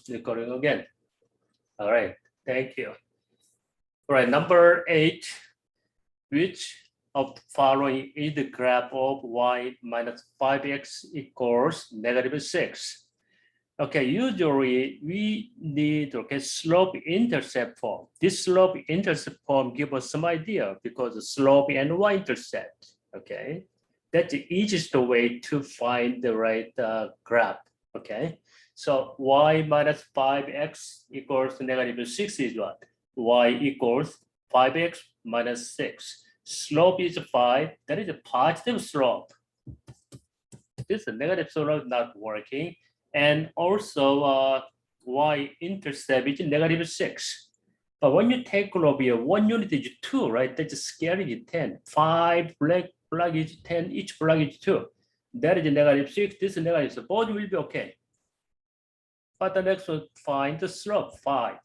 recording again. All right, thank you. All right, number 8, which of the following is the graph of y minus 5x equals -6? Okay, usually we need slope-intercept form. This slope-intercept form gives us some idea because the slope and y-intercept, okay? That's the easiest way to find the right graph, okay? So y minus 5x equals -6 is what? Y equals 5x minus 6. Slope is 5, that is a positive slope. This is negative slope not working. And also y-intercept is -6. But when you take over here, 1 unit is 2, right? That's scale is 10. 5 block is 10, each block is 2. That is -6, this is negative, so both will be okay. But the next one, find the slope, 5.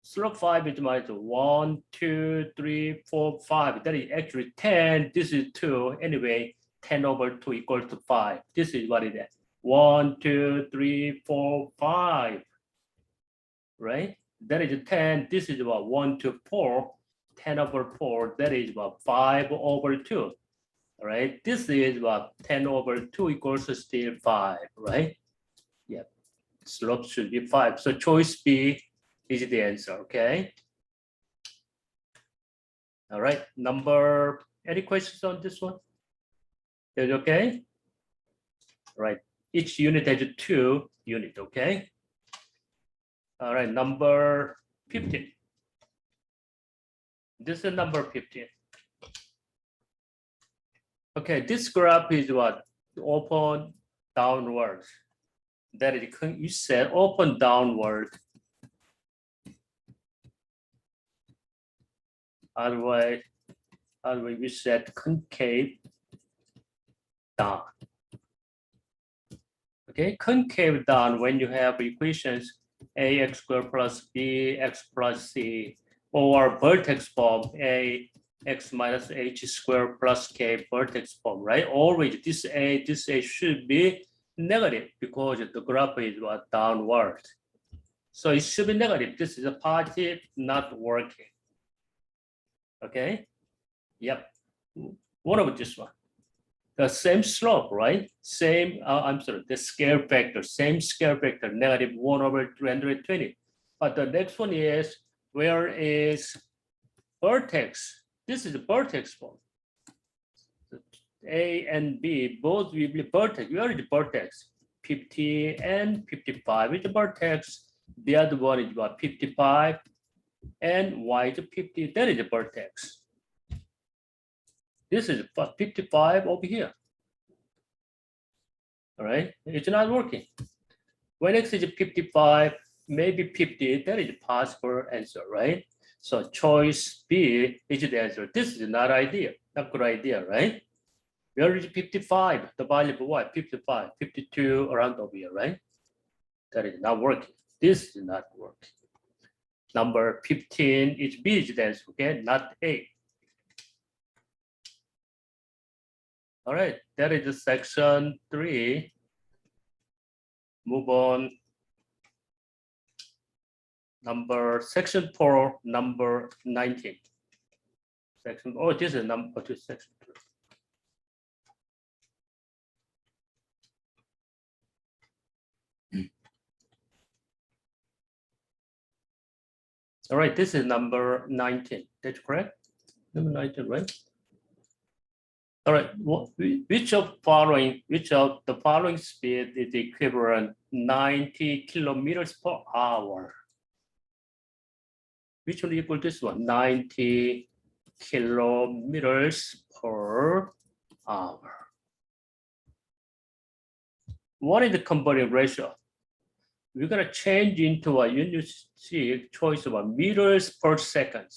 Slope 5 is minus 1, 2, 3, 4, 5. That is actually 10, this is 2. Anyway, 10 over 2 equals to 5. This is what it is. 1, 2, 3, 4, 5, right? That is 10. This is about 1 to 4. 10 over 4. That is about 5 over 2. All right. This is about 10 over 2 equals to still 5, right? Yeah. Slope should be 5. So choice B is the answer. Okay. All right. Any questions on this one? Is it okay? All right. Each unit has 2 units, okay? All right, number 15. This is number 15. Okay, this graph is what? Open downward. That is, you said open downward. Otherwise we said concave down. Okay, concave down when you have equations ax squared plus bx plus c, or vertex form ax minus h squared plus k vertex form, right? Always this a should be negative because the graph is what? Downward. So it should be negative. This is a positive, not working. Okay. Yep. What about this one? The same slope, right? Same, I'm sorry, the scale factor, same scale factor, -1 over 320. But the next one is, where is vertex? This is the vertex form. A and B, both will be vertex. Where is the vertex? 50 and 55 is the vertex. The other one is about 55 and y is 50, that is the vertex. This is 55 over here. All right, it's not working. When x is 55, maybe 50, that is a possible answer, right? So choice B is the answer. This is not good idea, right? Where is 55? The value of y, 55, 52, around over here, right? That is not working. This is not working. Number 15 is B is the answer, okay, not A. All right, that is section 3. Move on. Section 4, number 19. This is number 2, section 3. All right, this is number 19. That's correct? Number 19, right? All right, which of the following speed is equivalent 90 kilometers per hour? Which one equal this one? 90 kilometers per hour. What is the converting ratio? We're gonna change into a unit choice of meters per second.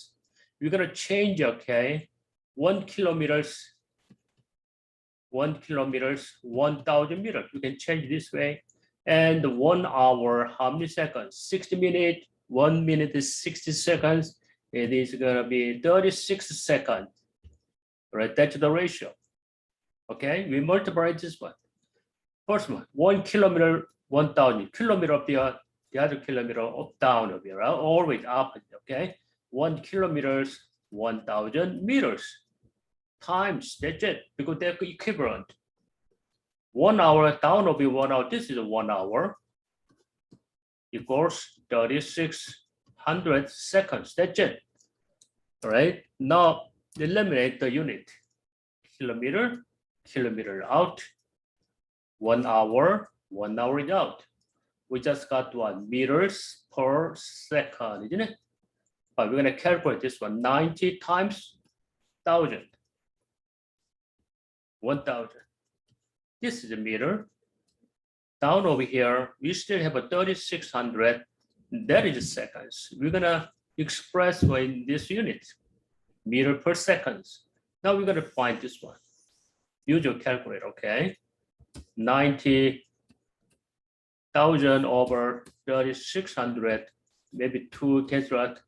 We're gonna change, okay, 1 kilometers, 1,000 meters. You can change this way. And 1 hour, how many seconds? 60 minutes. 1 minute is 60 seconds. It is gonna be 36 seconds. Right, that's the ratio. Okay, we multiply this one. First one, 1 kilometer, 1,000 kilometer of the the other kilometer up, down over here, always opposite, okay? 1 kilometers, 1,000 meters times, that's it, because they're equivalent. 1 hour down over 1 hour, this is 1 hour, equals 3,600 seconds, that's it. All right, now eliminate the unit. Kilometer, kilometer out, 1 hour is out. We just got 1 meters per second, isn't it? But we're gonna calculate this one, 90 times 1,000. 1,000. This is a meter. Down over here, we still have a 3,600. That is seconds. We're gonna express in this unit, meter per seconds. Now we're gonna find this one. Use your calculator, okay? 90,000 over 3,600, maybe 2 cancel out.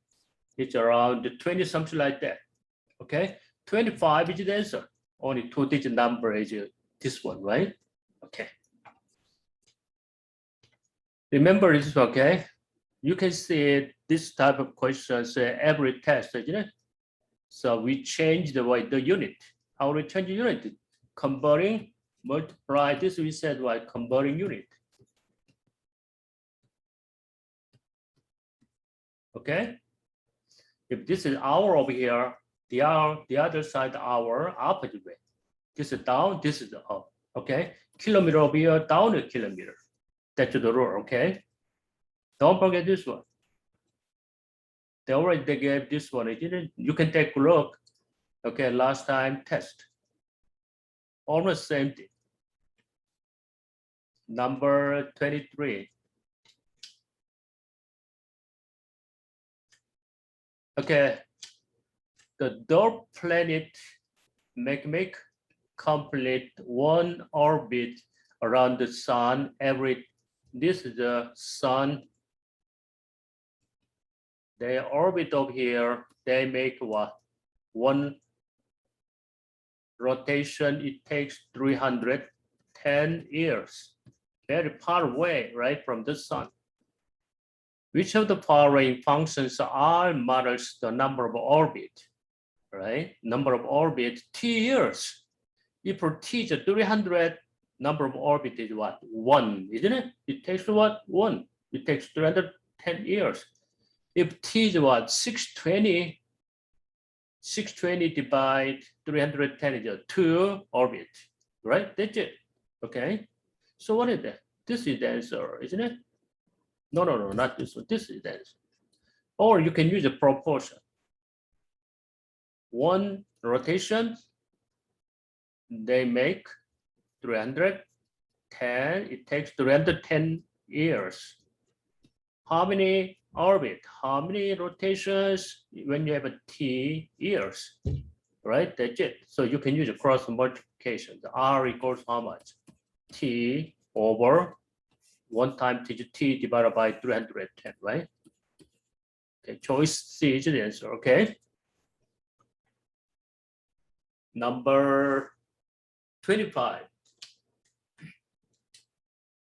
It's around 20, something like that. Okay, 25 is the answer. Only 2-digit number is this one, right? Okay. Remember this, okay? You can see this type of questions every test, isn't it? So we change the unit. How do we change the unit? Converting, multiply. This we said converting unit. Okay. If this is hour over here, the other side hour opposite way. This is down, this is up. Okay. Kilometer over here, down a kilometer. That's the rule, okay? Don't forget this one. They already gave this one, didn't? You can take a look. Okay, last time test. Almost same thing. Number 23. Okay, the dwarf planet make complete one orbit around the sun every. This is the sun. They orbit over here. They make what? One rotation. It takes 310 years. Very far away, right, from the sun. Which of the following functions are models the number of orbit, right? Number of orbit, t years. If for t is 300, number of orbit is what? 1, isn't it? It takes what? 1. It takes 310 years. If t is what? 620, 620 divide 310 is 2 orbit, right? That's it, okay? So what is that? This is the answer, isn't it? No, not this one. This is the answer. Or you can use a proportion. 1 rotation, they make 310. It takes 310 years. How many orbit? How many rotations when you have a t years? Right? That's it. So you can use a cross multiplication. The r equals how much? T over 1 times t divided by 310, right? Okay, choice C is the answer, okay? Number 25.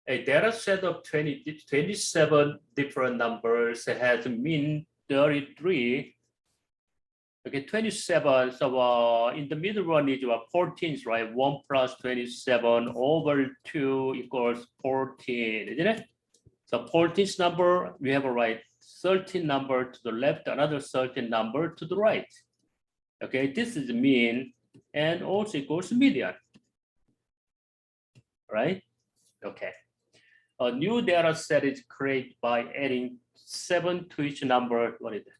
A data set of 27 different numbers has mean 33. Okay, 27, so in the middle one is 14, right? 1 plus 27 over 2 equals 14, isn't it? So 14th number, we have a right 13 number to the left, another 13 number to the right. Okay, this is mean and also equals median, right? Okay. A new data set is created by adding 7 to each number. What is it?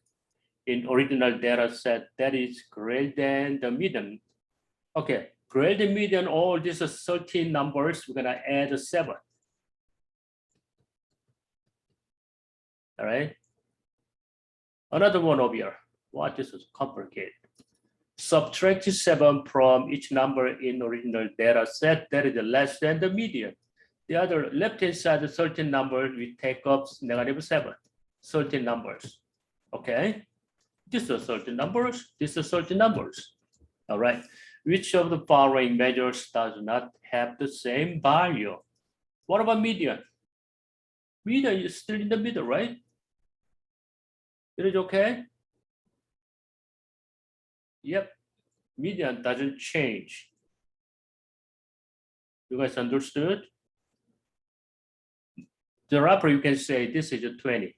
In original data set that is greater than the median. Okay, greater than median, all these are 13 numbers, we're gonna add a 7. All right. Another one over here. What, this is complicated. Subtract 7 from each number in original data set that is less than the median. The other left-hand side, the 13 numbers, we take up -7, 13 numbers, okay? These are 13 numbers, these are 13 numbers, all right? Which of the following measures does not have the same value? What about median? Median is still in the middle, right? It is okay? Yep, median doesn't change. You guys understood? The wrapper, you can say this is a 20.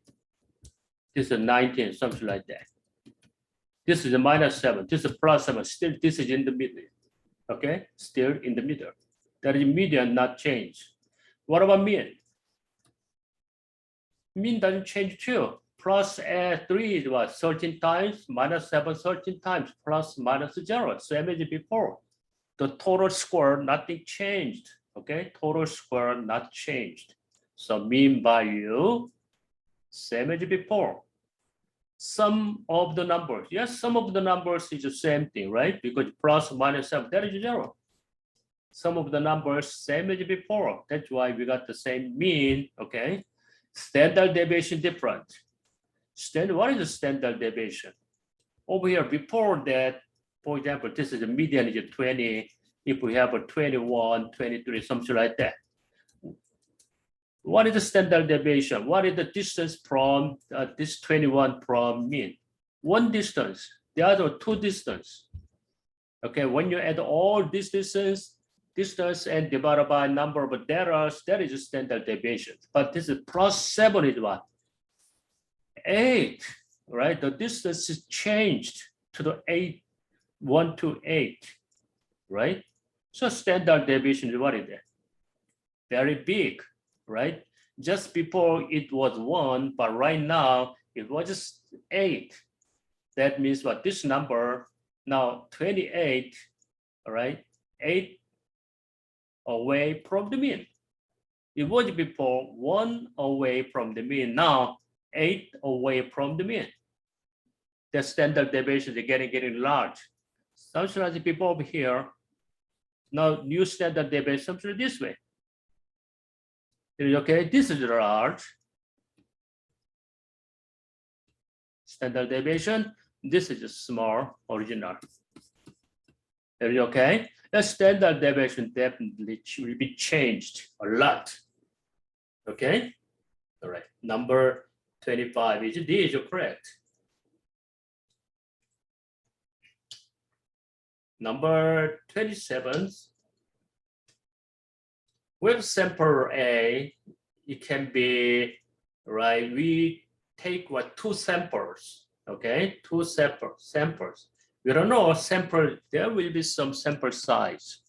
This is a 19, something like that. This is a -7, this is a +7, still this is in the middle. Okay, still in the middle. That is median not change. What about mean? Mean doesn't change too. Plus 3 is what? 13 times, -7, 13 times, plus -0, same as before. The total score, nothing changed. Okay, total score not changed. So mean value, same as before. Sum of the numbers, yes, sum of the numbers is the same thing, right? Because plus -7, that is 0. Sum of the numbers, same as before. That's why we got the same mean, okay? Standard deviation different. What is the standard deviation? Over here, before that, for example, this is the median is 20. If we have a 21, 23, something like that. What is the standard deviation? What is the distance from this 21 from mean? One distance, the other two distance. Okay, when you add all this distance and divided by number of errors, that is a standard deviation. But this is +7 is what? 8, right? The distance is changed to the 8, 1 to 8, right? So standard deviation is what is that? Very big, right? Just before it was 1, but right now it was just 8. That means what? This number now 28, all right? 8 away from the mean. It was before 1 away from the mean. Now 8 away from the mean. The standard deviation is getting large. Something like people over here. Now new standard deviation something this way. Okay, this is large. Standard deviation. This is a small original. Okay, the standard deviation definitely will be changed a lot. Okay, all right. Number 25 is D is correct. Number 27. With sample A, it can be right. We take what 2 samples. Okay, 2 samples. We don't know sample. There will be some sample size.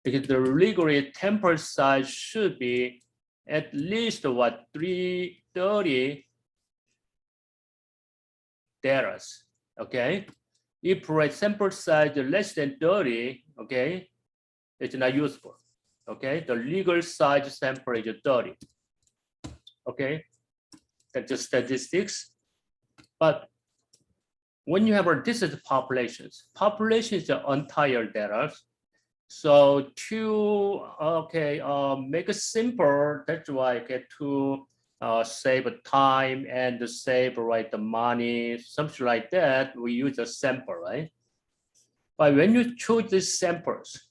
Because the legally sample size should be at least what 330 data. Okay, if right sample size less than 30, okay, it's not useful. Okay, the legal size sample is 30. Okay, that's just statistics. But when you have this is populations. Populations are entire data. So to make it simple, that's why I get to save time and save the money, something like that. We use a sample, right? But when you choose these samples,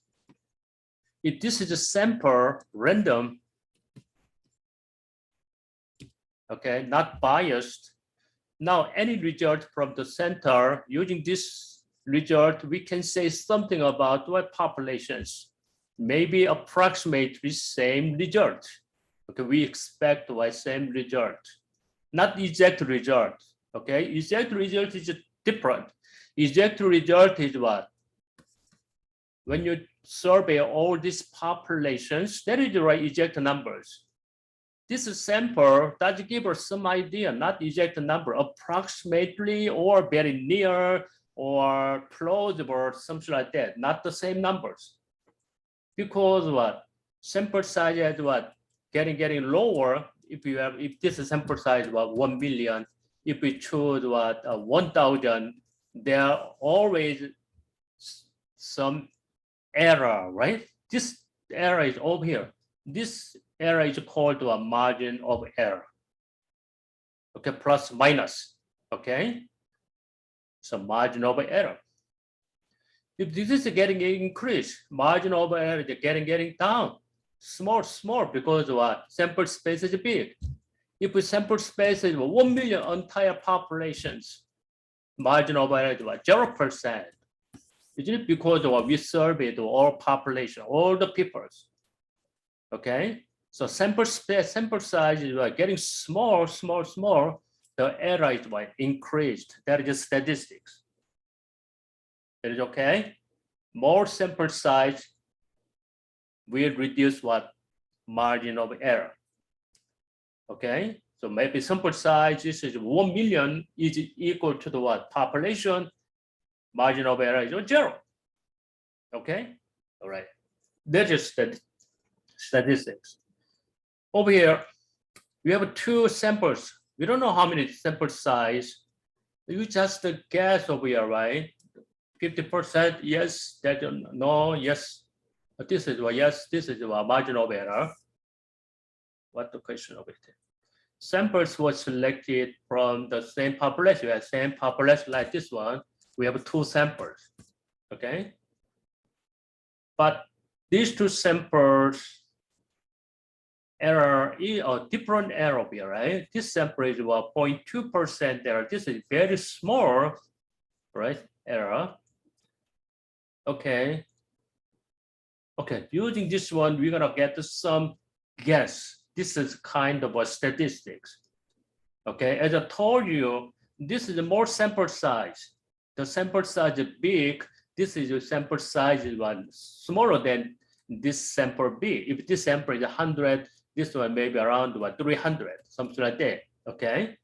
if this is a sample random, okay, not biased. Now any result from the center using this result, we can say something about what populations, maybe approximately same result. Okay, we expect the same result, not exact result. Okay, exact result is different. Exact result is what? When you survey all these populations, that is the right exact numbers. This sample does give us some idea, not exact number, approximately or very near or close or something like that, not the same numbers. Because what? Sample size is what? Getting lower. If this is sample size what 1 million, if we choose what 1,000, there are always some error, right? This error is over here. This error is called a margin of error. Okay, plus minus. Okay, so margin of error. If this is getting increased, margin of error is getting down. Small, because what? Sample space is big. If sample space is 1 million entire populations, margin of error is what? 0%. Is it because we surveyed all population, all the peoples? Okay, so sample size is getting small. The error is increased. That is statistics. That is okay. More sample size will reduce what? Margin of error. Okay, so maybe sample size is 1 million is equal to the what? Population. Margin of error is 0. Okay, all right. That is statistics. Over here, we have 2 samples. We don't know how many sample size. You just guess over here, right? 50%, yes, that no, yes. This is what, yes, this is what margin of error. What the question over here? Samples were selected from the same population. We have same population like this one. We have 2 samples, okay? But these 2 samples error is a different error here, right? This sample is 0.2% error. This is very small, right? Error. Okay. Okay, using this one, we're gonna get some guess. This is kind of a statistics. Okay, as I told you, this is a more sample size. The sample size is big. This is a sample size is one smaller than this sample B. If this sample is 100, this one maybe around 300, something like that. Okay.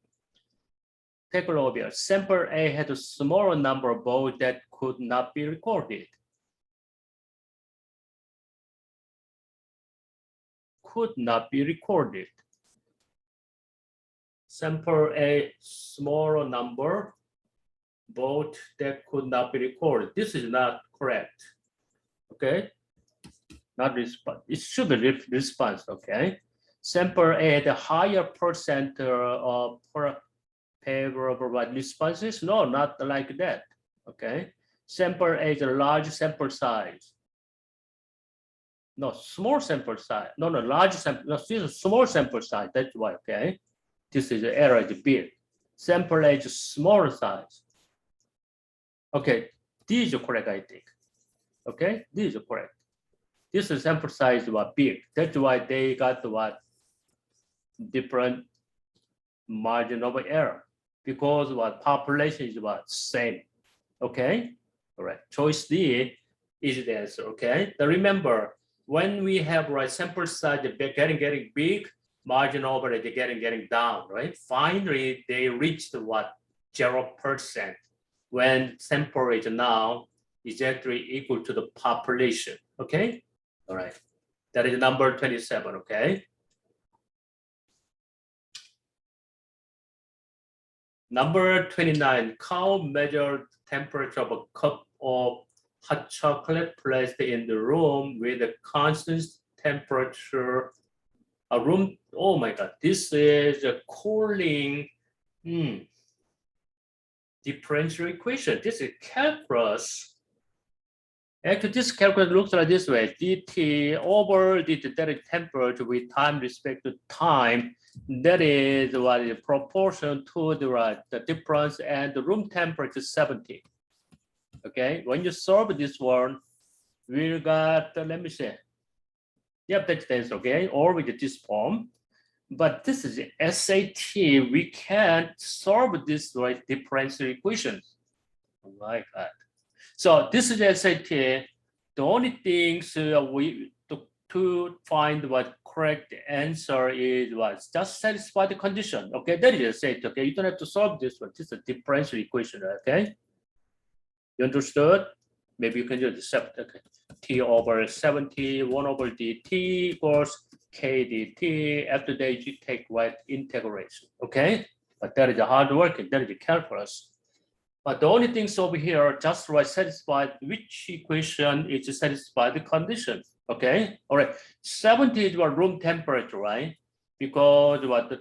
Take a look here. Sample A had a smaller number of votes that could not be recorded. Could not be recorded. Sample A, smaller number, vote that could not be recorded. This is not correct. Okay, not response. It should be response. Okay, sample A had a higher percent of favorable responses. No, not like that. Okay, sample A is a large sample size. No, small sample size. No, large sample. No, this is small sample size. That's why. Okay, this is the error is big. Sample A is small size. Okay, this is correct, I think. Okay, this is correct. This is sample size was big. That's why they got what? Different margin of error, because what population is what? Same. Okay, all right. Choice D is the answer. Okay, now remember, when we have right sample size getting big, margin of error is getting down, right? Finally, they reached what? 0%. When sample rate now is actually equal to the population. Okay, all right. That is number 27. Okay. Number 29. Cow measured temperature of a cup of hot chocolate placed in the room with a constant temperature. A room. Oh my God! This is a cooling. Differential equation. This is calculus. Actually, this calculus looks like this way: dt over the static temperature with time respect to time. That is what is proportion to the difference, and the room temperature 70. Okay, when you solve this one, we got let me see. Yep, that's the answer. Okay, or with this form. But this is SAT. We can't solve this right differential equations like that. So this is SAT. The only things we to find what correct answer is what just satisfy the condition. Okay, that is SAT. Okay, you don't have to solve this one. This is a differential equation. Okay, you understood? Maybe you can do the separate. Okay, T over 70, 1 over dt equals K dt. After that, you take right integration. Okay, but that is a hard work and that is calculus. But the only things over here just right satisfied which equation is satisfy the condition. Okay, all right. 70 is what room temperature, right? Because what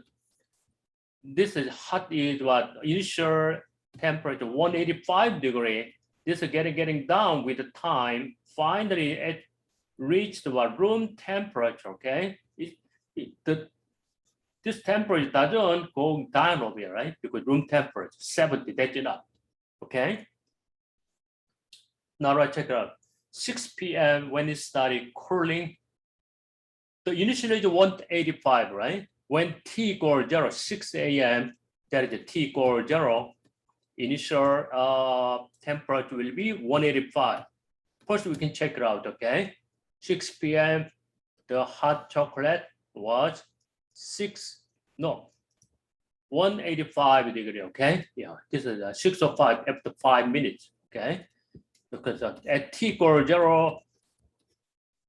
this is hot is what initial temperature 185 degree. This is getting down with the time. Finally, at reach the room temperature, okay? This temperature doesn't go down over here, right? Because room temperature, 70, that's enough, okay? Now let's check it out. 6 p.m. when it started cooling, the initial is 185, right? When T equals 0, 6 a.m., that is the T equals 0, initial temperature will be 185. First, we can check it out, okay? 6 p.m., the hot chocolate was 185 degree, okay? Yeah, this is 6:05 after 5 minutes, okay? Because at T equals 0,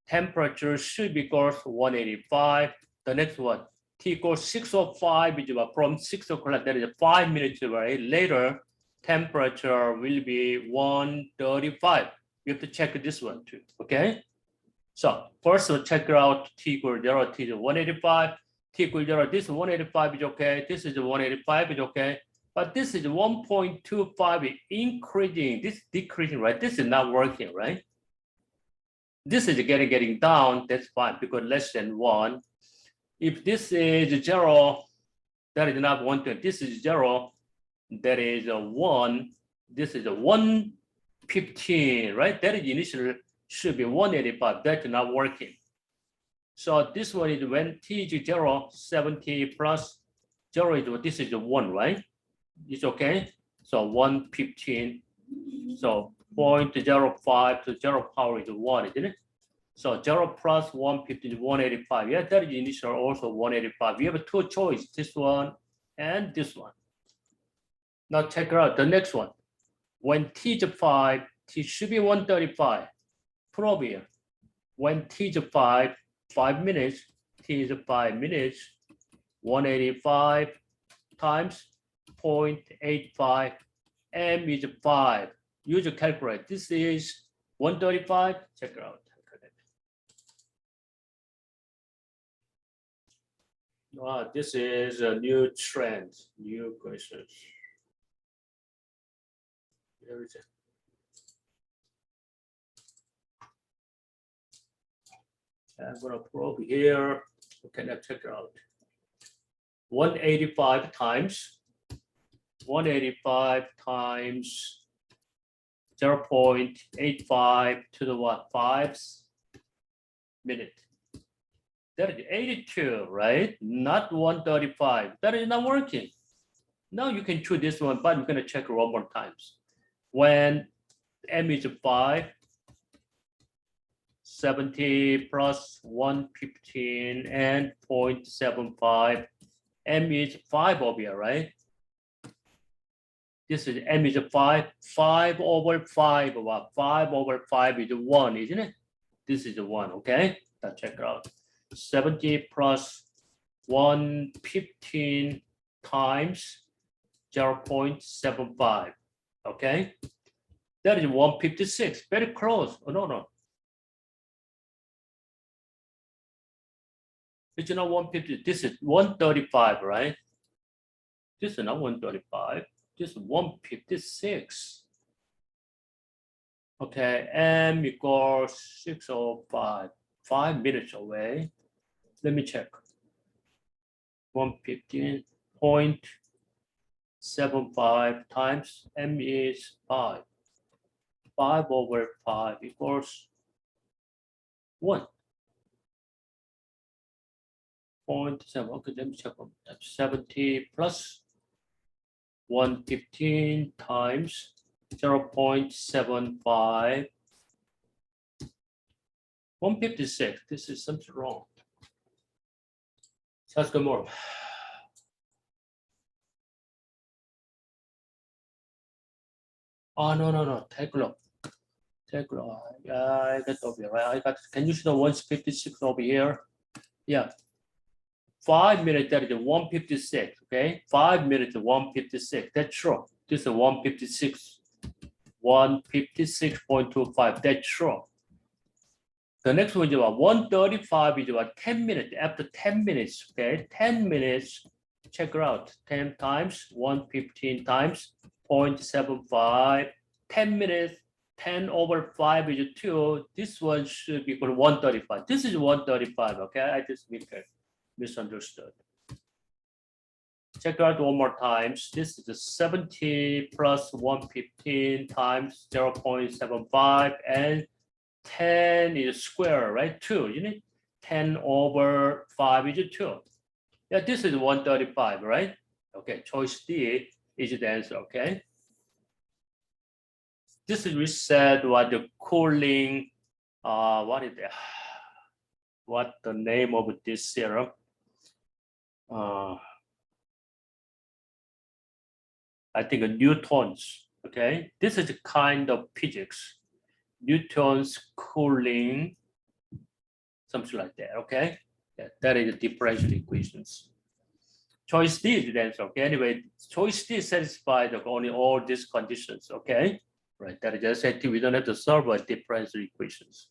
temperature should be equals 185. The next one, T equals 6:05, from 6 o'clock, that is 5 minutes away. Later, temperature will be 135. You have to check this one too, okay? So first we'll check out T equals 0, T is 185. T equals 0, this 185 is okay. This is 185 is okay. But this is 1.25 increasing, this decreasing, right? This is not working, right? This is getting down, that's fine, because less than 1. If this is 0, that is not 120. This is 0, that is a 1. This is a 115, right? That is initial should be 185. That's not working. So this one is when T is 0, 70 plus 0 is what? This is 1, right? It's okay. So 115. So 0.05 to 0 power is 1, isn't it? So 0 plus 150 is 185. Yeah, that is initial also 185. We have two choices, this one and this one. Now check out the next one. When T is 5, T should be 135. Probe here. When T is 5 minutes, T is 5 minutes, 185 times 0.85, M is 5. Use a calculator. This is 135. Check it out. This is a new trend, new questions. Here is it. I'm going to probe here. Okay, let's check it out. 185 times 0.85 to the what? 5 minute. That is 82, right? Not 135. That is not working. Now you can choose this one, but you're going to check it one more times. When M is 5, 70 plus 115 and 0.75. M is 5 over here, right? This is M is 5. 5 over 5. What? 5 over 5 is 1, isn't it? This is 1, okay? Let's check it out. 70 plus 115 times 0.75, okay? That is 156, very close. Oh, no. It's not 150, this is 135, right? This is not 135, this is 156. Okay, M equals 605, 5 minutes away. Let me check. 115.75 times M is 5. 5 over 5 equals 1. 0.7, okay, let me check. 70 plus 115 times 0.75. 156, this is something wrong. So let's go more. Oh, no, take a look. Take a look. I got over here, right? Can you see the 156 over here? Yeah. 5 minutes, that is 156, okay? 5 minutes, 156, that's true. This is 156, 156.25, that's true. The next one is about 135 is about 10 minutes. After 10 minutes, okay, 10 minutes, check it out. 10 times 115 times 0.75, 10 minutes, 10 over 5 is 2. This one should be equal to 135. This is 135, okay? I just misunderstood. Check it out one more time. This is the 70 plus 115 times 0.75 and 10 is square, right? 2, you need 10 over 5 is 2. Yeah, this is 135, right? Okay, choice D is the answer, okay? This is we said what the cooling, what is that? What the name of this theorem? I think Newton's, okay? This is a kind of physics. Newton's cooling, something like that, okay? Yeah, that is the differential equations. Choice D is the answer, okay? Anyway, choice D satisfies only all these conditions, okay? Right, that is just it. We don't have to solve a differential equations.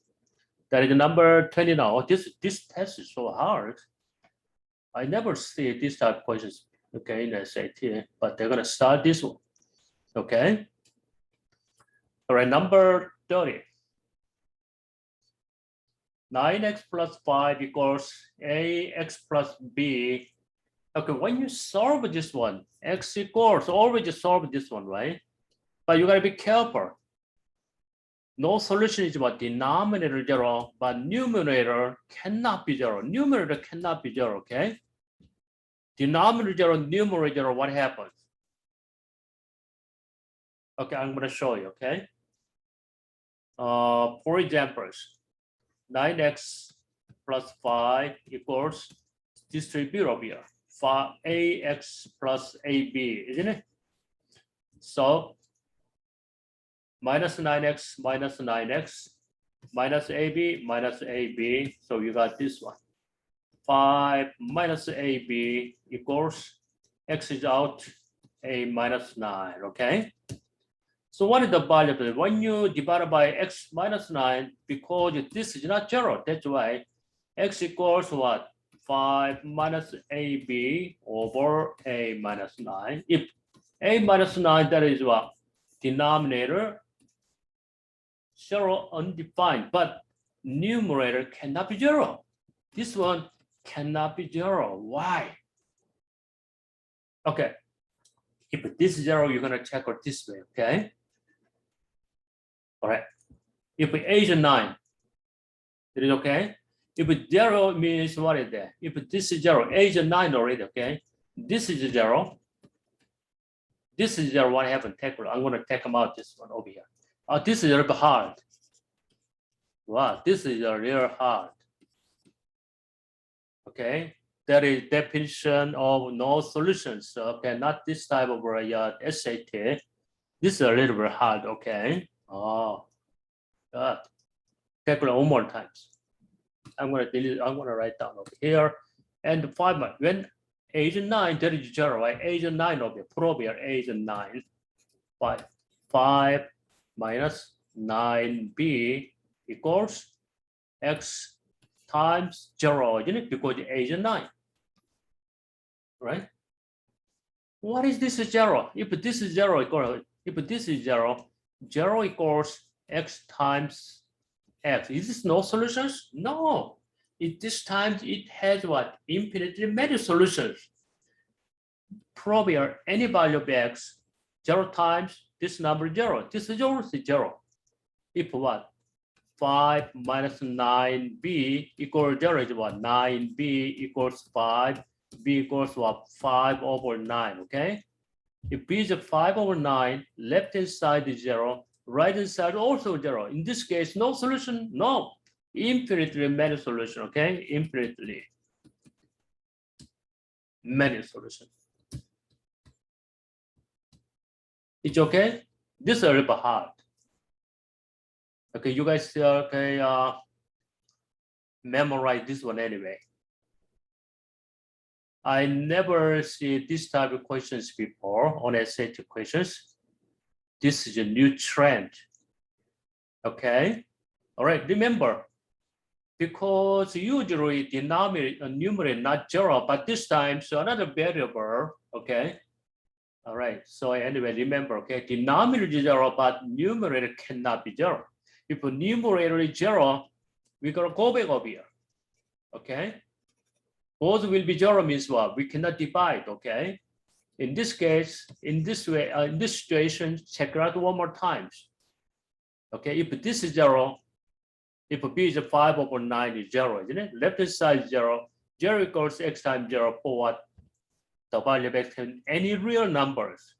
That is number 20 now. This test is so hard. I never see this type of questions, okay, in SAT, but they're gonna start this one, okay? All right, number 30. 9x plus 5 equals ax plus b. Okay, when you solve this one, x equals, always solve this one, right? But you gotta be careful. No solution is what denominator 0, but numerator cannot be 0. Numerator cannot be 0, okay? Denominator 0, numerator 0, what happens? Okay, I'm gonna show you, okay? For examples, 9x plus 5 equals distribute over here. Ax plus ab, isn't it? So minus 9x minus 9x minus ab minus ab. So you got this one. 5 minus ab equals x is out, a minus 9, okay? So what is the value of it? When you divide by x minus 9, because this is not 0, that's why x equals what? 5 minus ab over a minus 9. If a minus 9, that is what? Denominator 0 undefined, but numerator cannot be 0. This one cannot be 0. Why? Okay. If this is 0, you're gonna check it this way, okay? All right. If a is 9, it is okay? If 0 means what is that? If this is 0, a is 9 already, okay? This is 0. This is 0, what happened? I'm gonna take them out, this one over here. This is a little bit hard. Wow, this is a real hard. Okay, that is definition of no solutions. Okay, not this type of SAT. This is a little bit hard. Okay. Oh, God. Take it one more times. I'm gonna delete. I'm gonna write down over here. And 5 when age 9, that is 0, right? Age 9 over here. Prove here age 9. 5 minus 9b equals x times 0, isn't it? Because age 9, right? What is this 0? If this is 0 equals, if this is 0, 0 equals x times x. Is this no solutions? No. This time it has what? Infinitely many solutions. Probably any value of x, 0 times this number 0. This is 0 is 0. If what? 5 minus 9b equals 0 is what? 9b equals 5. B equals what? 5 over 9, okay? If b is 5 over 9, left hand side is 0, right hand side also 0. In this case, no solution? No. Infinitely many solution, okay? Infinitely many solutions. It's okay? This is a little bit hard. Okay, you guys memorize this one anyway. I never see this type of questions before on SAT questions. This is a new trend. Okay, all right, remember, because usually denominator and numerator not 0, but this time so another variable, okay? All right, so anyway, remember, okay, denominator is 0, but numerator cannot be 0. If numerator is 0, we're gonna go back over here, okay? Both will be 0 means what? We cannot divide, okay? In this case, in this way, in this situation, check it out one more time. Okay, if this is 0, if b is 5/9 is 0, isn't it? Left hand side is 0. 0 equals x times 0 for what? The value of x in any real numbers.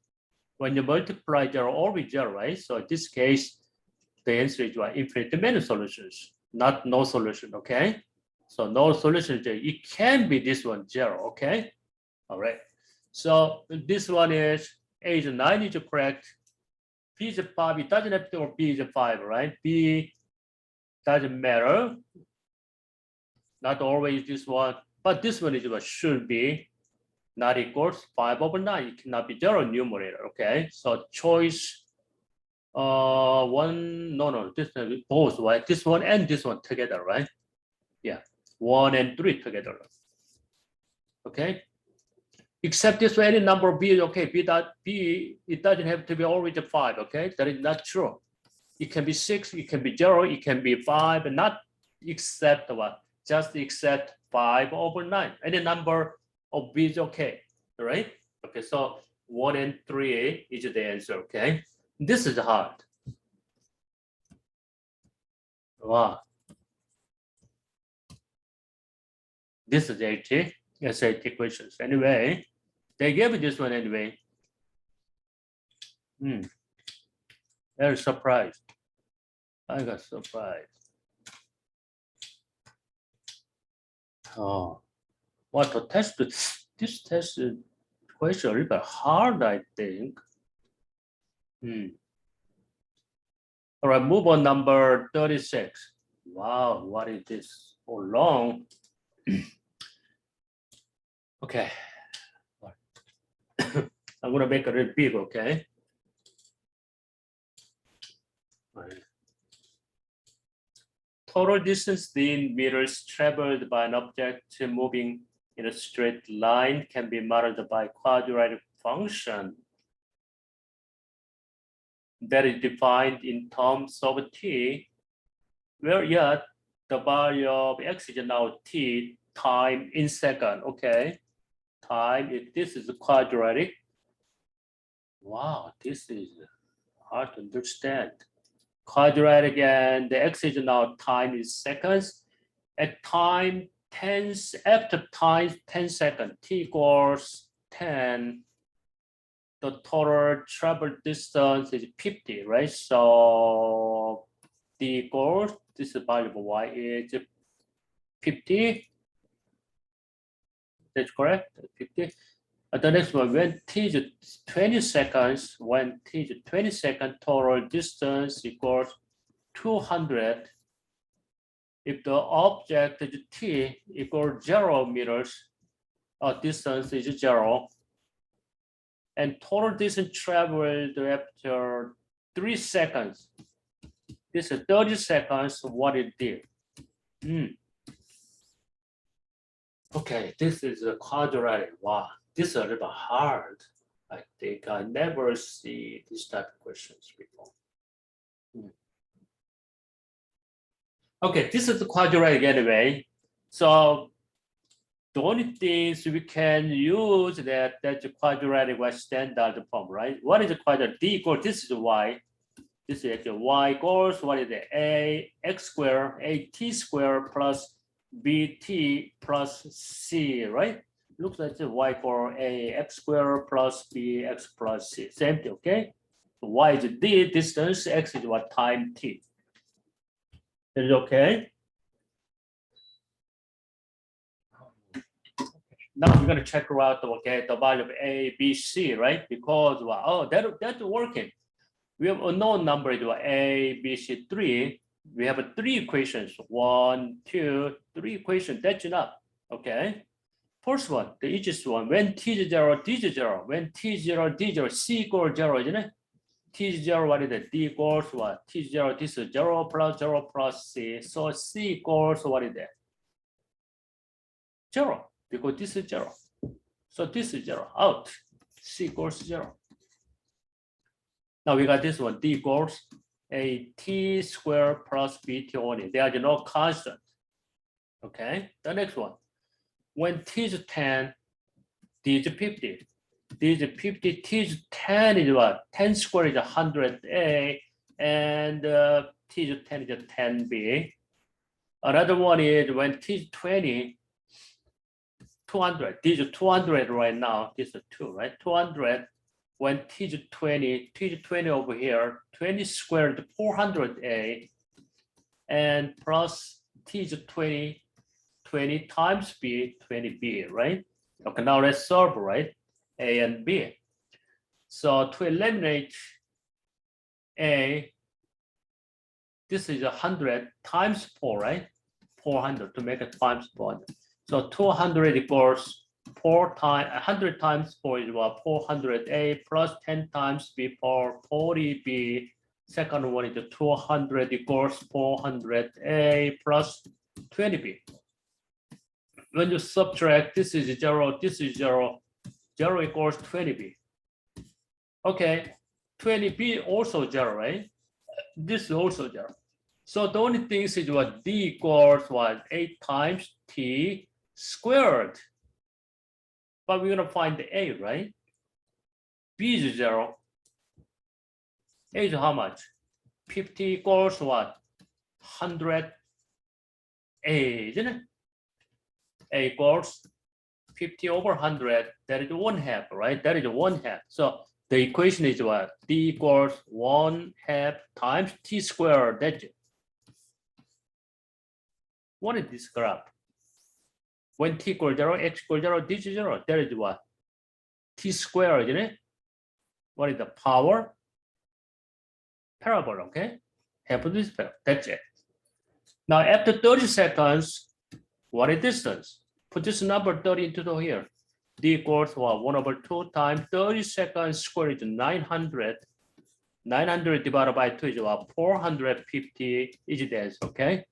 When you multiply 0, always 0, right? So in this case, the answer is what? Infinite many solutions, not no solution, okay? So no solution, it can be this one, 0, okay? All right. So this one is A is 9 is correct. B is 5, it doesn't have to, or B is 5, right? B doesn't matter. Not always this one, but this one is what should be not equals 5/9. It cannot be 0 numerator, okay? So choice one, no, this one both, right? This one and this one together, right? Yeah, 1 and 3 together. Okay. Except this way, any number B is okay. B, it doesn't have to be always 5, okay? That is not true. It can be 6, it can be 0, it can be 5, but not except what? Just except 5/9. Any number of B is okay, right? Okay, so 1 and 3 is the answer, okay? This is hard. Wow. This is 80, SAT questions. Anyway, they gave me this one anyway. Very surprised. I got surprised. Oh, what the test? This test question a little bit hard, I think. All right, move on number 36. Wow, what is this? So long. Okay. I'm gonna make it real big, okay? Total distance in meters traveled by an object moving in a straight line can be modeled by quadratic function that is defined in terms of t, where yet the value of x is now t time in second, okay? Time, if this is quadratic. Wow, this is hard to understand. Quadratic and the x is now time is seconds. At time 10, after time 10 seconds, t equals 10. The total travel distance is 50, right? So d equals, this value of y is 50. That's correct, 50. The next one, when t is 20 seconds, when t is 20 seconds, total distance equals 200. If the object is t equals 0 meters, distance is 0. And total distance traveled after 3 seconds. This is 30 seconds, what it did. Okay, this is a quadratic. Wow, this is a little hard. I think I never see this type of questions before. Okay, this is the quadratic anyway. So the only things we can use that's a quadratic y standard form, right? What is a quadratic? D equals, this is y. This is actually y equals, what is it? A x squared, a t squared plus bt plus c, right? Looks like the y equals a x squared plus b x plus c. Same thing, okay? So y is d distance, x is what? Time t. Is it okay? Now we're gonna check out, okay, the value of a, b, c, right? Because wow, oh, that's working. We have a known number is a, b, c, 3. We have 3 equations. 1, 2, 3 equations. That's enough. Okay. First one, the easiest one. When t is 0, d is 0. When t is 0, d is 0. C equals 0, isn't it? T is 0, what is it? D equals what? T is 0, this is 0 plus c. So c equals what is that? 0, because this is 0. So this is 0 out. C equals 0. Now we got this one, D equals a t squared plus bt only. There are no constant. Okay, the next one. When t is 10, d is 50. D is 50, t is 10 is what? 10 squared is 100a, and t is 10 is 10b. Another one is when t is 20, 200. This is 200 right now. This is 2, right? 200. When t is 20, t is 20 over here, 20 squared 400a, and plus t is 20, 20 times b, 20b, right? Okay, now let's solve, right? A and b. So to eliminate a, this is 100 times 4, right? 400 to make it times 400. So 200 equals 4 times 100 times 4 is what? 400a plus 10 times b for 40b. Second one is 200 equals 400a plus 20b. When you subtract, this is 0, this is 0, 0 equals 20b. Okay, 20b also 0, right? This is also 0. So the only thing is what? D equals what? 8 times t squared. But we're going to find the a, right? B is 0. A is how much? 50 equals what? 100a, isn't it? A equals 50 over 100. That is 1/2, right? That is 1/2. So the equation is what? D equals 1/2 times t squared. That's it. What is this graph? When t equals 0, x equals 0, this is 0. That is what? T squared, isn't it? What is the power? Parabola, okay? Hypotenuse parabola. That's it. Now, after 30 seconds, what is distance? Put this number 30 into here. D equals what? 1/2 times 30 seconds squared is 900. 900 divided by 2 is what? 450 is the answer, okay?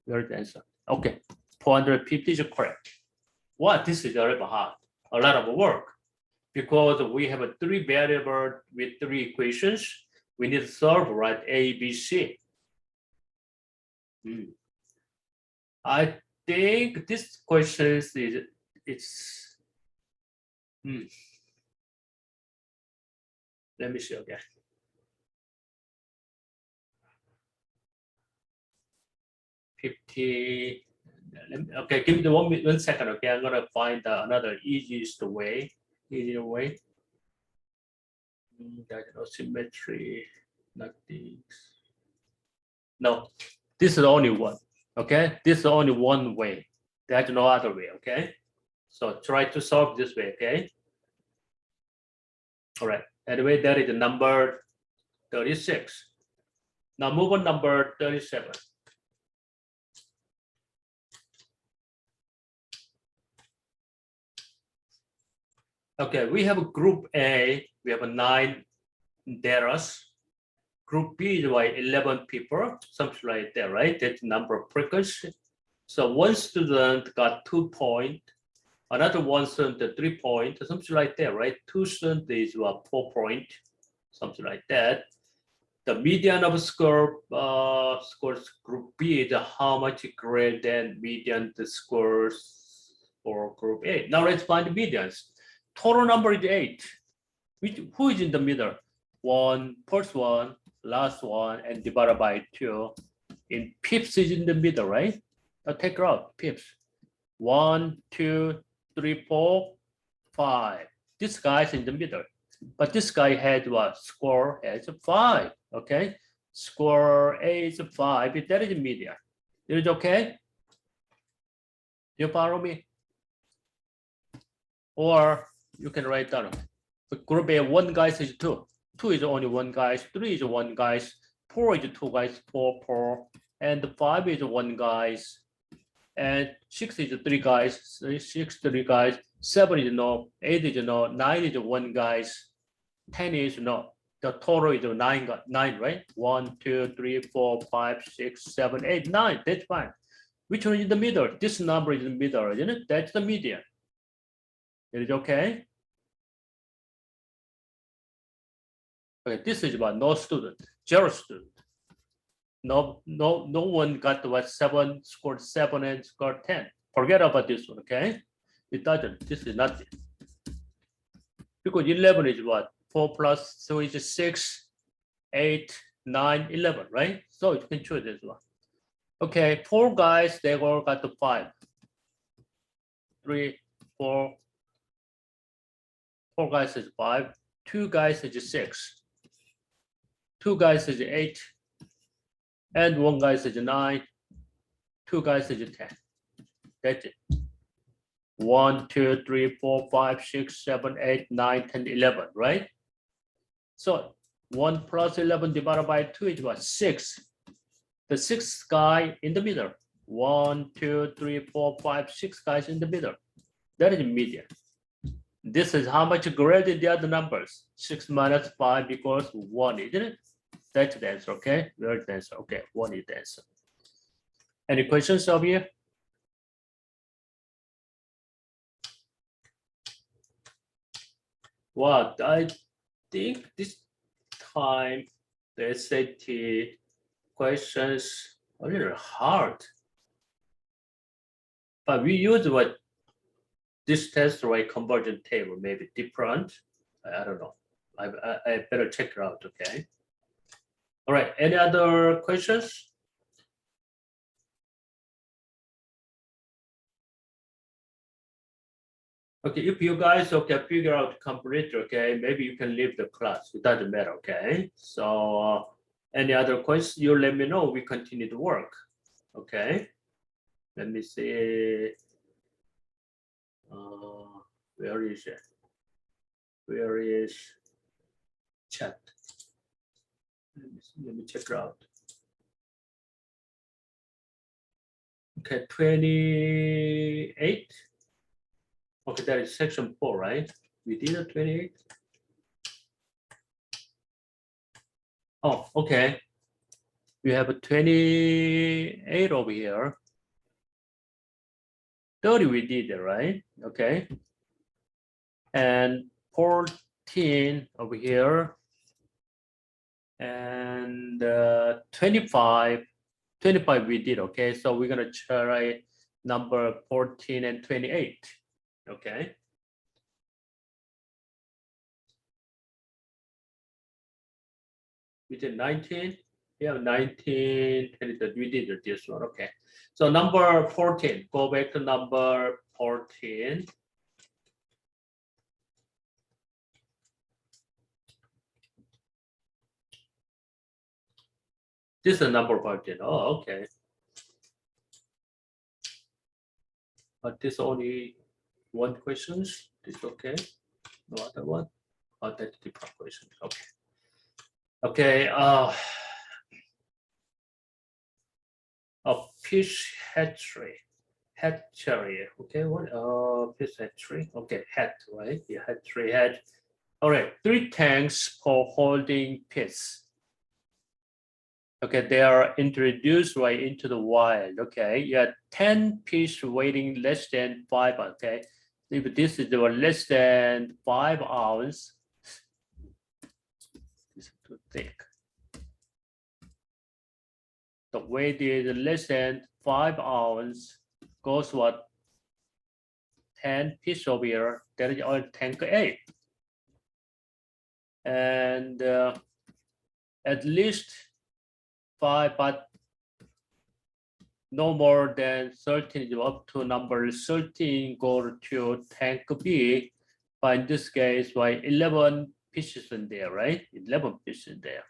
Where's the answer? Okay, 450 is correct. What? This is very hard. A lot of work. Because we have a 3 variable with 3 equations. We need to solve, right? A, B, C. I think this question is let me see again. Okay, give me the 1 second. Okay, I'm gonna find another easier way. There's no symmetry, nothing. No, this is only one. Okay, this is only one way. There's no other way. Okay, so try to solve this way. Okay. All right. Anyway, that is the number 36. Now move on number 37. Okay, we have a group A. We have a 9 data. Group B is like 11 people, something like that, right? That's the number of prickers. So one student got 2 points, another one student 3 points, something like that, right? 2 students is 4 points, something like that. The median of score scores group B is how much greater than median the scores for group A. Now let's find the medians. Total number is 8. Who is in the middle? First one, last one, and divided by 2. In pips is in the middle, right? Now take out pips. 1, 2, 3, 4, 5. This guy is in the middle. But this guy had what? Score as 5. Okay? Score A is 5. That is median. Is it okay? You follow me? Or you can write down. But group A, 1 guy is 2. 2 is only 1 guy. 3 is 1 guy. 4 is 2 guys. 4, 4. And 5 is 1 guy. And 6 is 3 guys. 6, 3 guys. 7 is no. 8 is no. 9 is 1 guy. 10 is no. The total is 9, right? 1, 2, 3, 4, 5, 6, 7, 8, 9. That's fine. Which one is in the middle? This number is in the middle, isn't it? That's the median. Is it okay? Okay, this is what no student, 0 student. No one got what 7 scored 7 and scored 10. Forget about this one, okay? It doesn't. This is nothing. Because 11 is what? 4 plus 3 is 6, 8, 9, 11, right? So you can choose this one. Okay, 4 guys, they all got the 5. 3, 4. 4 guys is 5. 2 guys is 6. 2 guys is 8. And 1 guy is 9. 2 guys is 10. That's it. 1, 2, 3, 4, 5, 6, 7, 8, 9, 10, 11, right? So 1 plus 11 divided by 2 is what? 6. The 6th guy in the middle. 1, 2, 3, 4, 5, 6 guys in the middle. That is median. This is how much greater the other numbers. 6 minus 5 equals 1, isn't it? That's the answer, okay? Where's the answer? Okay, 1 is the answer. Any questions over here? Well, I think this time the SAT questions are a little hard. But we use what this test rate conversion table may be different. I don't know. I better check it out, okay? All right, any other questions? Okay, if you guys figure out complete, okay, maybe you can leave the class. It doesn't matter, okay? So any other questions, you let me know. We continue to work, okay? Let me see. Where is it? Where is chat? Let me check it out. Okay, 28. Okay, that is section 4, right? We did a 28. Oh, okay. We have a 28 over here. 30 we did it, right? Okay. And 14 over here. And 25 we did, okay? So we're gonna try number 14 and 28, okay? We did 19, yeah, 19, we did this one, okay. So number 14, go back to number 14. This is number 14, oh, okay. But this only one questions, this okay? No other one? Oh, that's different questions, okay. Okay, a fish hatchery, okay, what, fish hatchery, okay, hat, right, yeah, hatchery had, all right, 3 tanks for holding fish. Okay, they are introduced right into the wild, okay, you had 10 fish weighing less than 5, okay, if this is less than 5 ounce, this is too thick. The weight is less than 5 ounce, goes what? 10 fish over here, that is all tank A. And at least 5, but no more than 13, up to number 13 go to tank B. But in this case, why 11 fishes in there, right? 11 fishes in there.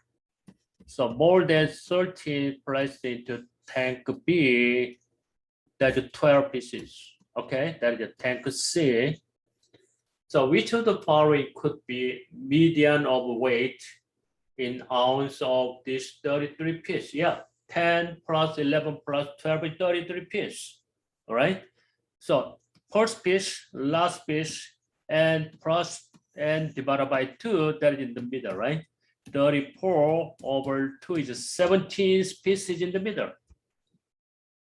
So more than 13 placed into tank B, that's 12 pieces. Okay, that is tank C. So which of the following could be median of weight in ounce of this 33 piece? Yeah, 10 plus 11 plus 12 is 33 piece. All right. So first piece, last piece, and plus and divided by 2, that is in the middle, right? 34 over 2 is 17 pieces in the middle.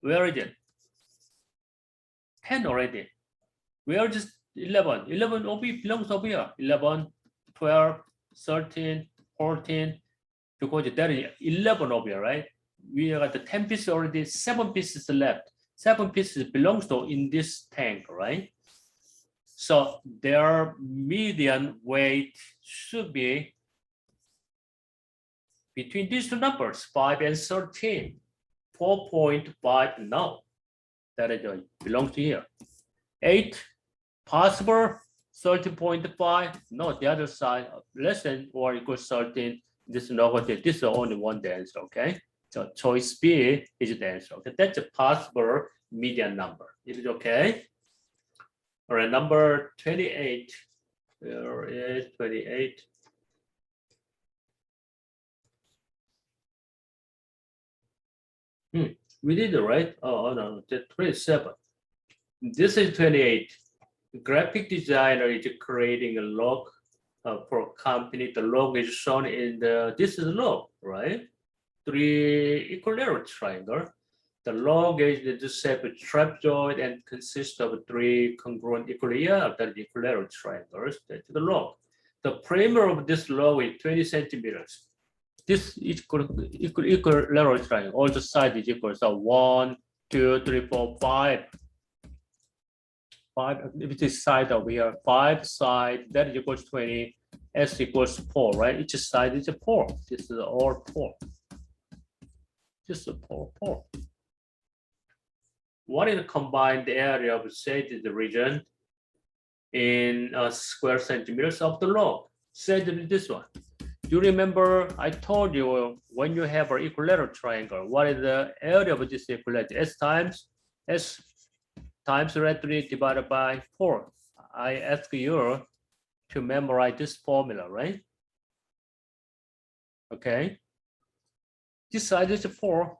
Where is it? 10 already. Where is 11? 11 belongs over here. 11, 12, 13, 14, because there is 11 over here, right? We got the 10 pieces already, 7 pieces left. 7 pieces belongs to in this tank, right? So their median weight should be between these two numbers, 5 and 13, 4.5 no. That is belongs to here. 8 possible, 13.5 no, the other side less than or equals 13. This is negative. This is only one the answer, okay? So choice B is the answer. Okay, that's a possible median number. Is it okay? All right, number 28. There is 28. We did it right. Oh no, that's 27. This is 28. The graphic designer is creating a log for a company. The log is shown in the. This is a log, right? 3 equilateral triangle. The log is the shape of trapezoid and consists of 3 congruent equilateral triangles. That's the log. The perimeter of this log is 20 centimeters. This equilateral triangle, all the sides is equal. So 1, 2, 3, 4, 5. 5, which is side over here. 5 side, that is equals 20. S equals 4, right? Each side is a 4. This is all 4. Just a 4. What is the combined area of shaded region in square centimeters of the log? Shaded this one. Do you remember I told you when you have an equilateral triangle, what is the area of this equilateral? S times red 3 divided by 4. I ask you to memorize this formula, right? Okay. This side is 4.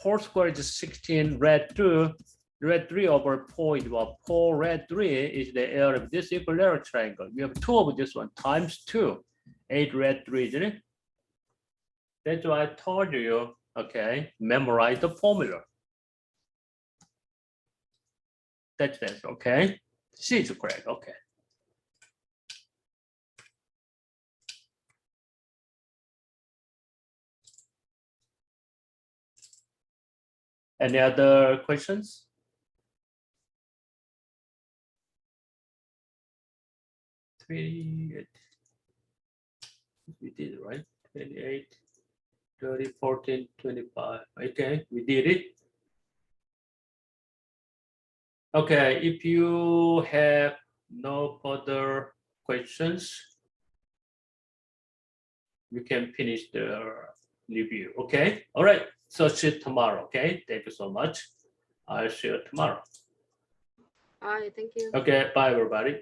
4 squared is 16, red 3 over 4 is what? 4 red 3 is the area of this equilateral triangle. We have 2 of this one times 2. 8 red 3, isn't it? That's why I told you, okay, memorize the formula. That's it, okay? C is correct, okay. Any other questions? We did it, right? 28, 30, 14, 25. Okay, we did it. Okay, if you have no further questions, we can finish the review. Okay, all right. So see you tomorrow. Okay, thank you so much. I'll see you tomorrow. Bye, thank you. Okay, bye everybody.